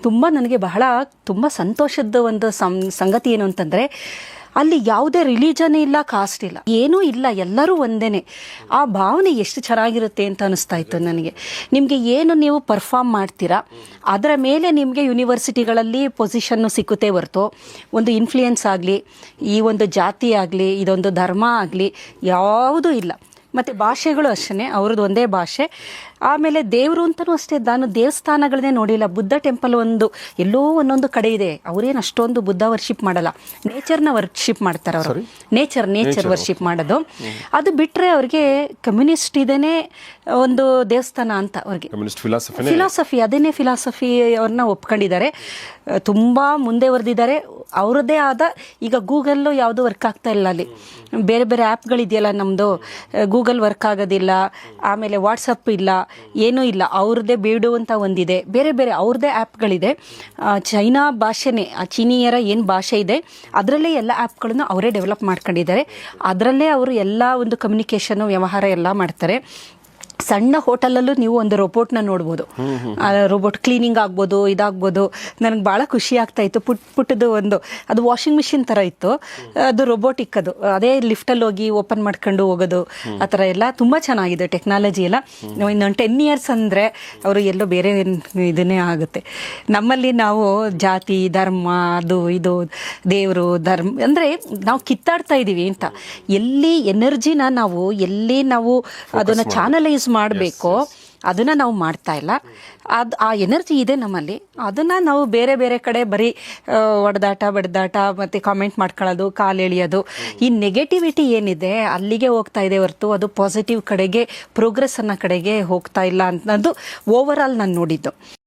ತುಂಬ ನನಗೆ ತುಂಬ ಸಂತೋಷದ ಒಂದು ಸಂಗತಿ ಏನು ಅಂತಂದರೆ, ಅಲ್ಲಿ ಯಾವುದೇ ರಿಲಿಜನ್ ಇಲ್ಲ, ಕಾಸ್ಟ್ ಇಲ್ಲ, ಏನೂ ಇಲ್ಲ, ಎಲ್ಲರೂ ಒಂದೇನೆ. ಆ ಭಾವನೆ ಎಷ್ಟು ಚೆನ್ನಾಗಿರುತ್ತೆ ಅಂತ ಅನಿಸ್ತಾ ಇತ್ತು ನನಗೆ. ನಿಮಗೆ ಏನು ನೀವು ಪರ್ಫಾರ್ಮ್ ಮಾಡ್ತೀರಾ ಅದರ ಮೇಲೆ ನಿಮಗೆ ಯೂನಿವರ್ಸಿಟಿಗಳಲ್ಲಿ ಪೊಸಿಷನ್ನು ಸಿಕ್ಕುತ್ತೆ ಹೊರತು ಒಂದು ಇನ್ಫ್ಲೂಯೆನ್ಸ್ ಆಗಲಿ, ಈ ಒಂದು ಜಾತಿ ಆಗಲಿ, ಇದೊಂದು ಧರ್ಮ ಆಗಲಿ ಯಾವುದೂ ಇಲ್ಲ. ಮತ್ತು ಭಾಷೆಗಳು ಅಷ್ಟೇ, ಅವ್ರದ್ದು ಒಂದೇ ಭಾಷೆ. ಆಮೇಲೆ ದೇವರು ಅಂತಲೂ ಅಷ್ಟೇ, ನಾನು ದೇವಸ್ಥಾನಗಳನ್ನೇ ನೋಡಿಲ್ಲ. ಬುದ್ಧ ಟೆಂಪಲ್ ಎಲ್ಲೋ ಒಂದೊಂದು ಕಡೆ ಇದೆ. ಅವರೇನು ಅಷ್ಟೊಂದು ಬುದ್ಧ ವರ್ಷಿಪ್ ಮಾಡಲ್ಲ, ನೇಚರ್ನ ವರ್ಷಿಪ್ ಮಾಡ್ತಾರೆ ಅವರು. ನೇಚರ್ ವರ್ಷಿಪ್ ಮಾಡೋದು. ಅದು ಬಿಟ್ಟರೆ ಅವ್ರಿಗೆ ಕಮ್ಯುನಿಸ್ಟ್ ಇದೇನೆ ಒಂದು ದೇವಸ್ಥಾನ ಅಂತ ಅವ್ರಿಗೆ ಫಿಲಾಸಫಿ, ಅದೇನೇ ಫಿಲಾಸಫಿ ಅವ್ರನ್ನ ಒಪ್ಕೊಂಡಿದ್ದಾರೆ. ತುಂಬ ಮುಂದೆ ವರೆದಿದ್ದಾರೆ. ಅವ್ರದ್ದೇ ಆದ, ಈಗ ಗೂಗಲ್ಲು ಯಾವುದು ವರ್ಕ್ ಆಗ್ತಾ ಇಲ್ಲ, ಅಲ್ಲಿ ಬೇರೆ ಬೇರೆ ಆ್ಯಪ್ಗಳಿದೆಯಲ್ಲ, ನಮ್ಮದು ಗೂಗಲ್ ವರ್ಕ್ ಆಗೋದಿಲ್ಲ, ಆಮೇಲೆ ವಾಟ್ಸಪ್ ಇಲ್ಲ, ಏನೂ ಇಲ್ಲ. ಅವ್ರದ್ದೇ ಬೀಡು ಅಂತ ಒಂದಿದೆ, ಬೇರೆ ಬೇರೆ ಅವ್ರದ್ದೇ ಆ್ಯಪ್ಗಳಿದೆ. ಚೈನಾ ಭಾಷೆನೇ, ಆ ಚೀನಿಯರ ಏನು ಭಾಷೆ ಇದೆ ಅದರಲ್ಲೇ ಎಲ್ಲ ಆ್ಯಪ್ಗಳನ್ನು ಅವರೇ ಡೆವಲಪ್ ಮಾಡ್ಕೊಂಡಿದ್ದಾರೆ. ಅದರಲ್ಲೇ ಅವರು ಎಲ್ಲ ಒಂದು ಕಮ್ಯುನಿಕೇಷನು, ವ್ಯವಹಾರ ಎಲ್ಲ ಮಾಡ್ತಾರೆ. ಸಣ್ಣ ಹೋಟೆಲಲ್ಲೂ ನೀವು ಒಂದು ರೋಬೋಟ್ನ ನೋಡ್ಬೋದು. ರೋಬೋಟ್ ಕ್ಲೀನಿಂಗ್ ಆಗ್ಬೋದು, ಇದಾಗ್ಬೋದು. ನನಗೆ ಭಾಳ ಖುಷಿ ಆಗ್ತಾ ಇತ್ತು. ಪುಟ್ಟದು ಅದು ವಾಷಿಂಗ್ ಮಿಷಿನ್ ಥರ ಇತ್ತು, ಅದು ರೋಬೋಟಿಕ್. ಅದೇ ಲಿಫ್ಟಲ್ಲಿ ಹೋಗಿ ಓಪನ್ ಮಾಡ್ಕೊಂಡು ಹೋಗೋದು, ಆ ಥರ ಎಲ್ಲ ತುಂಬ ಚೆನ್ನಾಗಿದೆ ಟೆಕ್ನಾಲಜಿ ಎಲ್ಲ. ಇನ್ನೊಂದು 10 years ಅಂದರೆ ಅವರು ಎಲ್ಲೋ ಬೇರೆ ಇದನ್ನೇ ಆಗುತ್ತೆ. ನಮ್ಮಲ್ಲಿ ನಾವು ಜಾತಿ, ಧರ್ಮ, ಅದು ಇದು, ದೇವರು, ಧರ್ಮ ಅಂದರೆ ನಾವು ಕಿತ್ತಾಡ್ತಾ ಇದ್ದೀವಿ ಅಂತ. ಎಲ್ಲಿ ಎನರ್ಜಿನ ಎಲ್ಲಿ ನಾವು ಅದನ್ನು ಚಾನಲೈಸ್ ಮಾಡಬೇಕು ಅದನ್ನ ನಾವು ಮಾಡ್ತಾ ಇಲ್ಲ. ಆ ಎನರ್ಜಿ ಇದೆ ನಮ್ಮಲ್ಲಿ, ಅದನ್ನ ನಾವು ಬೇರೆ ಬೇರೆ ಕಡೆ ಬರೀ ಬಡ್ದಾಟ ಮತ್ತೆ ಕಾಮೆಂಟ್ ಮಾಡ್ಕೊಳ್ಳೋದು, ಕಾಲು ಎಳೆಯೋದು, ಈ ನೆಗೆಟಿವಿಟಿ ಏನಿದೆ ಅಲ್ಲಿಗೆ ಹೋಗ್ತಾ ಇದೆ ಹೊರತು ಅದು ಪಾಸಿಟಿವ್ ಕಡೆಗೆ, ಪ್ರೋಗ್ರೆಸ್ ಅನ್ನೋ ಕಡೆಗೆ ಹೋಗ್ತಾ ಇಲ್ಲ ಅನ್ನೋದು ಓವರ್ ಆಲ್ ನಾನು ನೋಡಿದ್ದು.